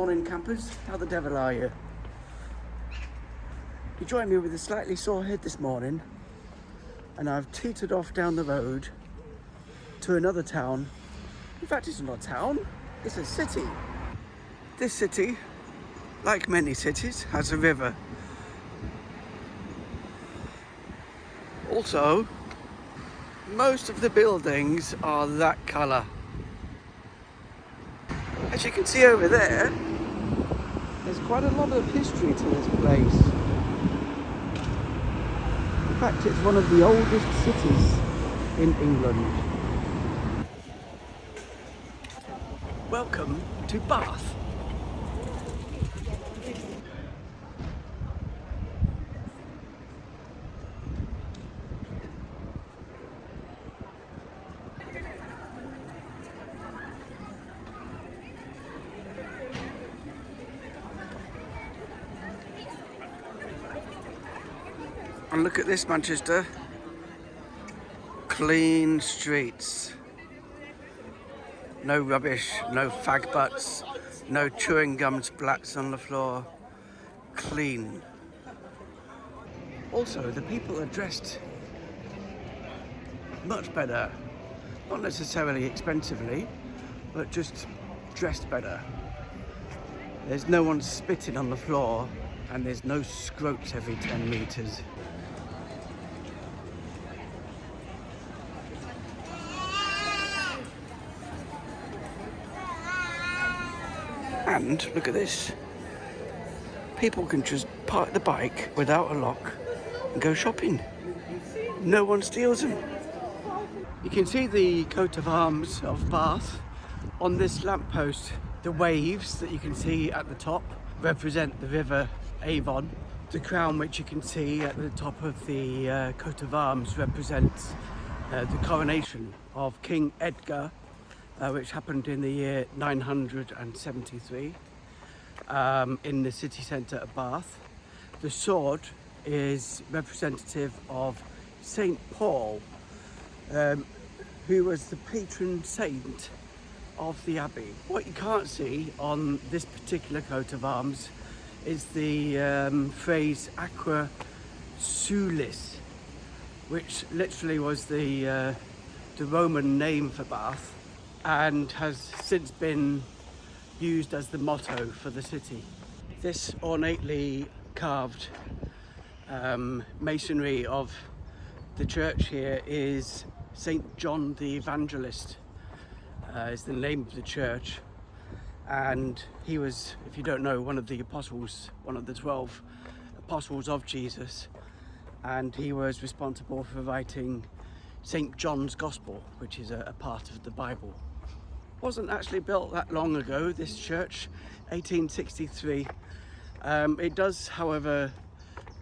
Morning campers, how the devil are you? You joined me with a slightly sore head this morning, and I've teetered off down the road to another town. In fact, it's not a town, it's a city. This city, like many cities, has a river. Also, most of the buildings are that colour. As you can see over there, there's quite a lot of history to this place. In fact, it's one of the oldest cities in England. Welcome to Bath. And look at this, Manchester. Clean streets. No rubbish, no fag butts, no chewing gum splats on the floor. Clean. Also, the people are dressed much better. Not necessarily expensively, but just dressed better. There's no one spitting on the floor, and there's no scroats every 10 metres. And look at this. People can just park the bike without a lock and go shopping. No one steals them. You can see the coat of arms of Bath on this lamppost. The waves that you can see at the top represent the River Avon. The crown, which you can see at the top of the coat of arms, represents the coronation of King Edgar, which happened in the year 973 in the city centre of Bath. The sword is representative of St. Paul, who was the patron saint of the abbey. What you can't see on this particular coat of arms is the phrase Aqua Sulis, which literally was the Roman name for Bath, and has since been used as the motto for the city. This ornately carved masonry of the church here is St. John the Evangelist, is the name of the church, and he was, if you don't know, one of the apostles, one of the 12 apostles of Jesus, and he was responsible for writing St. John's Gospel, which is a part of the Bible. Wasn't actually built that long ago, this church, 1863. It does, however,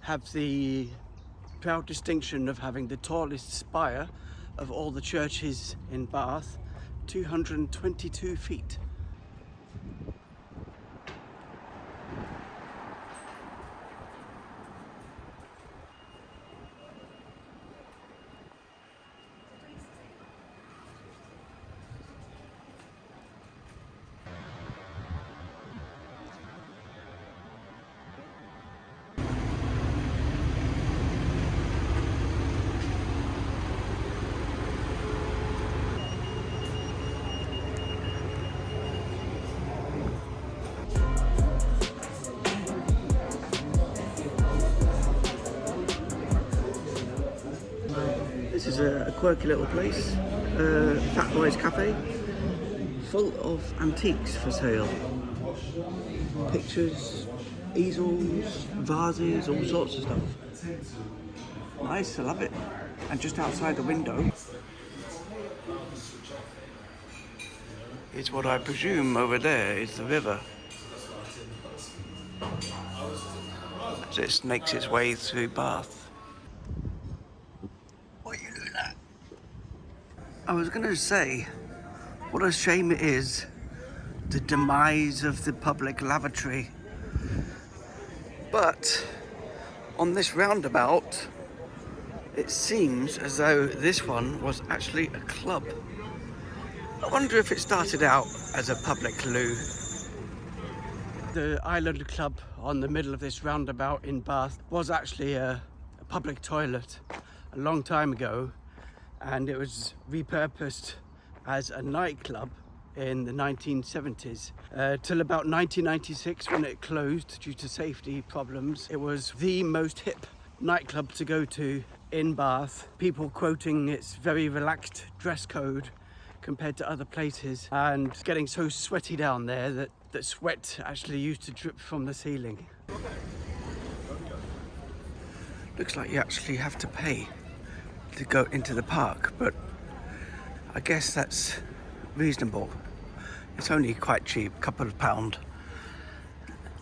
have the proud distinction of having the tallest spire of all the churches in Bath, 222 feet. This is a quirky little place, Fat Boys Cafe, full of antiques for sale. Pictures, easels, vases, all sorts of stuff. Nice, I love it. And just outside the window is what I presume over there is the river, as it snakes its way through Bath. What are you doing at? I was going to say, what a shame it is, the demise of the public lavatory. But on this roundabout, it seems as though this one was actually a club. I wonder if it started out as a public loo. The Island Club on the middle of this roundabout in Bath was actually a public toilet a long time ago, and it was repurposed as a nightclub in the 1970s till about 1996 when it closed due to safety problems. It was the most hip nightclub to go to in Bath, people quoting its very relaxed dress code compared to other places, and getting so sweaty down there that sweat actually used to drip from the ceiling. Looks like you actually have to pay to go into the park, but I guess that's reasonable. It's only quite cheap, a couple of pound.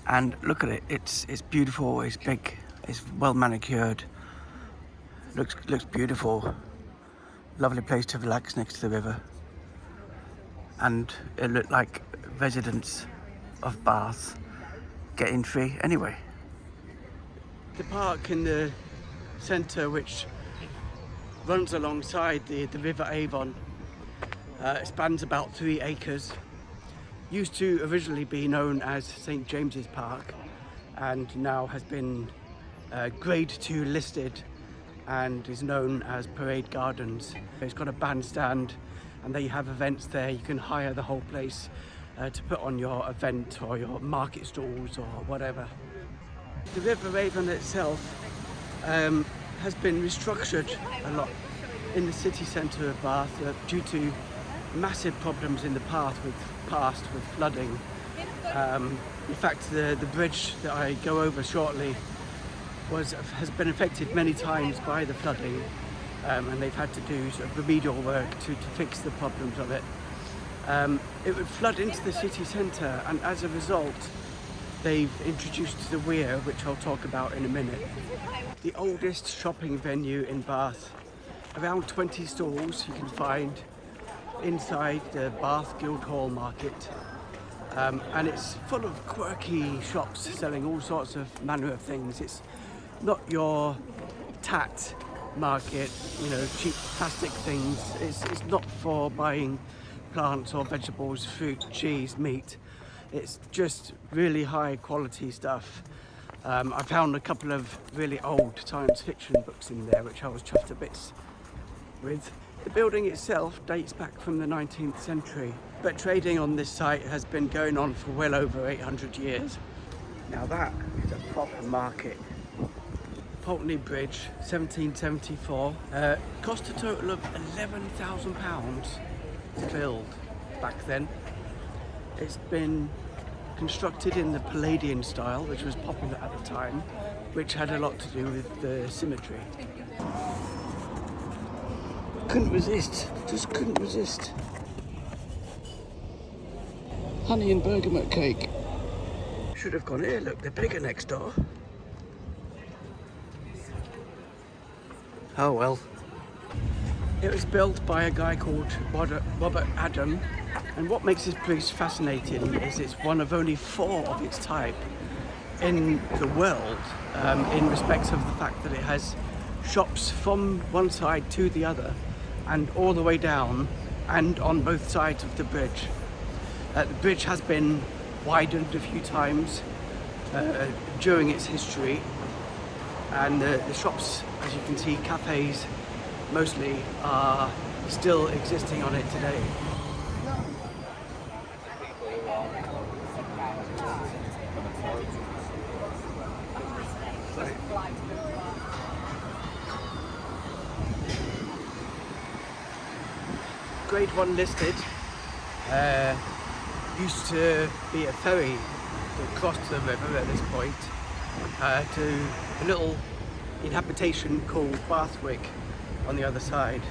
And look at it, it's beautiful, it's big, it's well manicured. Looks beautiful. Lovely place to relax next to the river. And it looked like residents of Bath get in free anyway. The park in the centre, which runs alongside the River Avon, spans about 3 acres. Used to originally be known as St James's Park, and now has been Grade 2 listed and is known as Parade Gardens. It's got a bandstand, and they have events there. You can hire the whole place to put on your event or your market stalls or whatever. The River Avon itself has been restructured a lot in the city centre of Bath due to massive problems in the past with flooding. In fact, the bridge that I go over shortly has been affected many times by the flooding, and they've had to do sort of remedial work to fix the problems of it. It would flood into the city centre, and as a result they've introduced the weir, which I'll talk about in a minute. The oldest shopping venue in Bath, around 20 stalls you can find inside the Bath Guildhall Market, and it's full of quirky shops selling all sorts of manner of things. It's not your tat market, you know, cheap plastic things. It's not for buying plants or vegetables, fruit, cheese, meat. It's just really high quality stuff. I found a couple of really old science fiction books in there, which I was chuffed to bits with. The building itself dates back from the 19th century, but trading on this site has been going on for well over 800 years. Now that is a proper market. Pulteney Bridge, 1774, cost a total of £11,000 to build back then. It's been constructed in the Palladian style, which was popular at the time, which had a lot to do with the symmetry. Couldn't resist, just couldn't resist. Honey and bergamot cake. Should have gone here, look, they're bigger next door. Oh well. It was built by a guy called Robert Adam, and what makes this bridge fascinating is it's one of only 4 of its type in the world, in respect of the fact that it has shops from one side to the other and all the way down and on both sides of the bridge. The bridge has been widened a few times during its history, and the shops, as you can see, cafes mostly, are still existing on it today. Grade 1 listed, used to be a ferry that crossed the river at this point to a little inhabitation called Bathwick on the other side.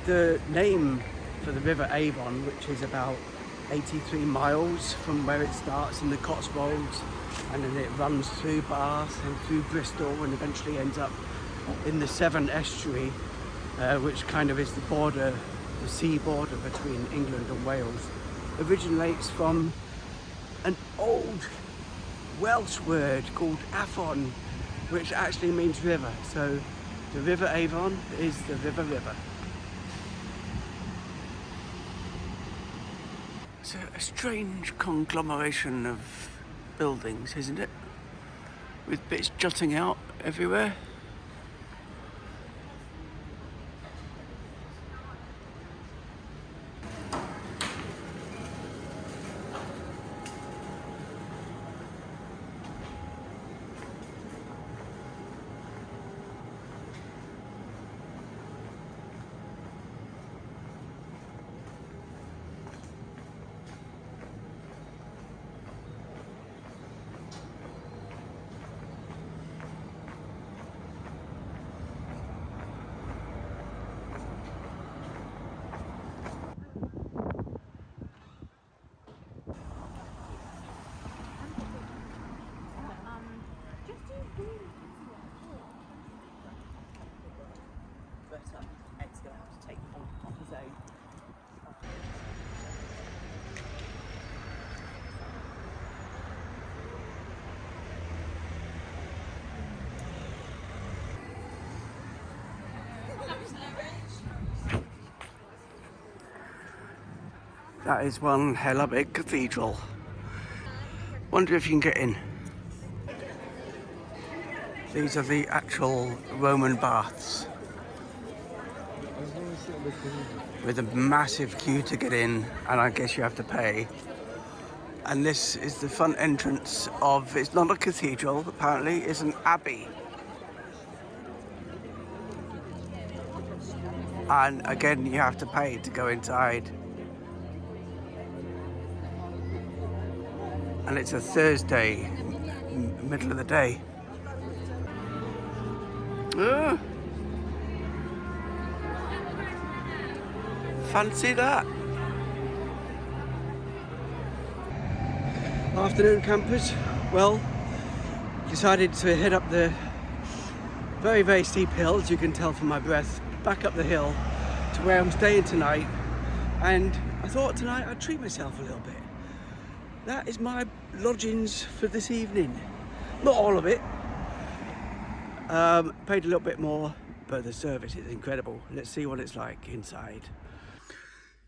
The name for the River Avon, which is about 83 miles from where it starts in the Cotswolds, and then it runs through Bath and through Bristol and eventually ends up in the Severn estuary, which kind of is the border, the sea border between England and Wales, originates from an old Welsh word called Afon, which actually means river. So the River Avon is the river. It's a strange conglomeration of buildings, isn't it? With bits jutting out everywhere. Ed's going to have to take on his own. That is one hella big cathedral. Wonder if you can get in. These are the actual Roman baths, with a massive queue to get in, and I guess you have to pay. And this is the front entrance of, it's not a cathedral, apparently, it's an abbey. And again, you have to pay to go inside. And it's a Thursday, middle of the day. Fancy that. Afternoon campers, well, decided to head up the very, very steep hill, as you can tell from my breath, back up the hill to where I'm staying tonight. And I thought tonight I'd treat myself a little bit. That is my lodgings for this evening. Not all of it. Paid a little bit more, but the service is incredible. Let's see what it's like inside.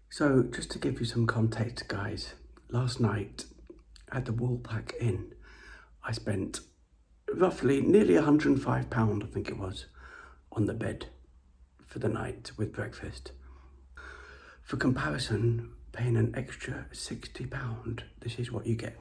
So just to give you some context, guys, last night at the Woolpack Inn, I spent roughly nearly £105, I think it was, on the bed for the night with breakfast. For comparison, paying an extra £60, this is what you get.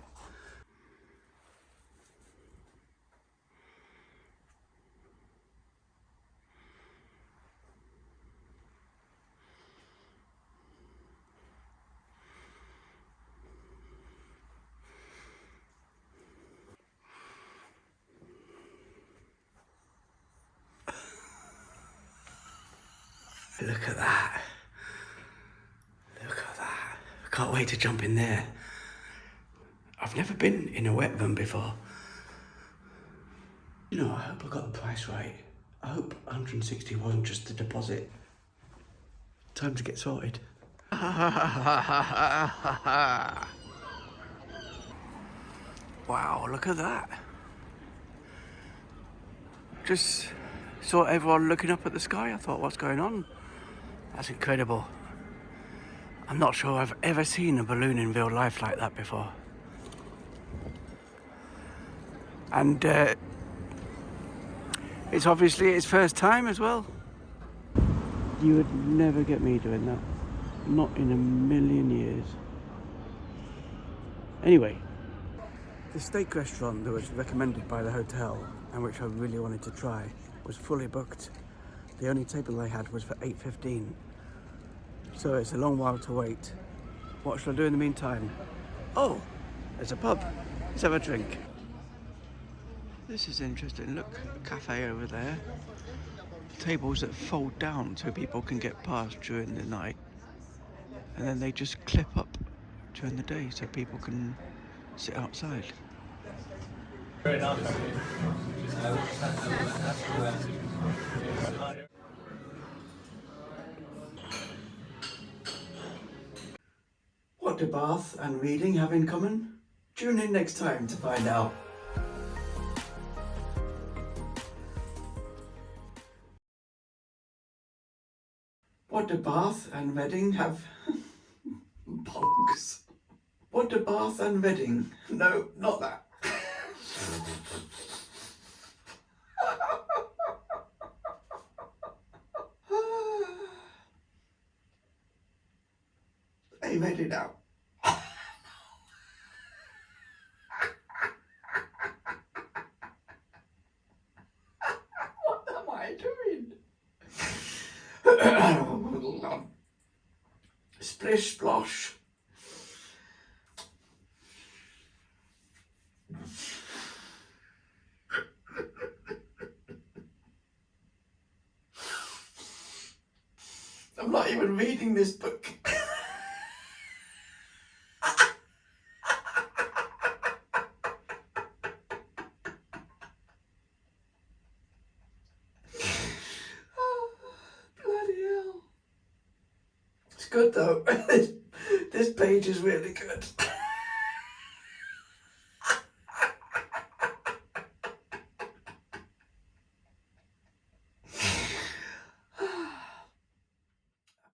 Look at that. Look at that. I can't wait to jump in there. I've never been in a wet room before. You know, I hope I got the price right. I hope 160 wasn't just the deposit. Time to get sorted. Wow, look at that. Just saw everyone looking up at the sky. I thought, what's going on? That's incredible. I'm not sure I've ever seen a balloon in real life like that before. And it's obviously its first time as well. You would never get me doing that. Not in a million years. Anyway, the steak restaurant that was recommended by the hotel and which I really wanted to try was fully booked. The only table they had was for 8:15. So it's a long while to wait. What shall I do in the meantime? Oh, there's a pub. Let's have a drink. This is interesting. Look, a cafe over there. Tables that fold down so people can get past during the night. And then they just clip up during the day so people can sit outside. Very nice. What do bath and reading have in common? Tune in next time to find out. What do bath and reading have? Bonks. What a bath and Reading. No, not that. Are you ready now? What am I doing? Splish splosh. I'm not even reading this book. Oh, bloody hell. It's good though. This page is really good.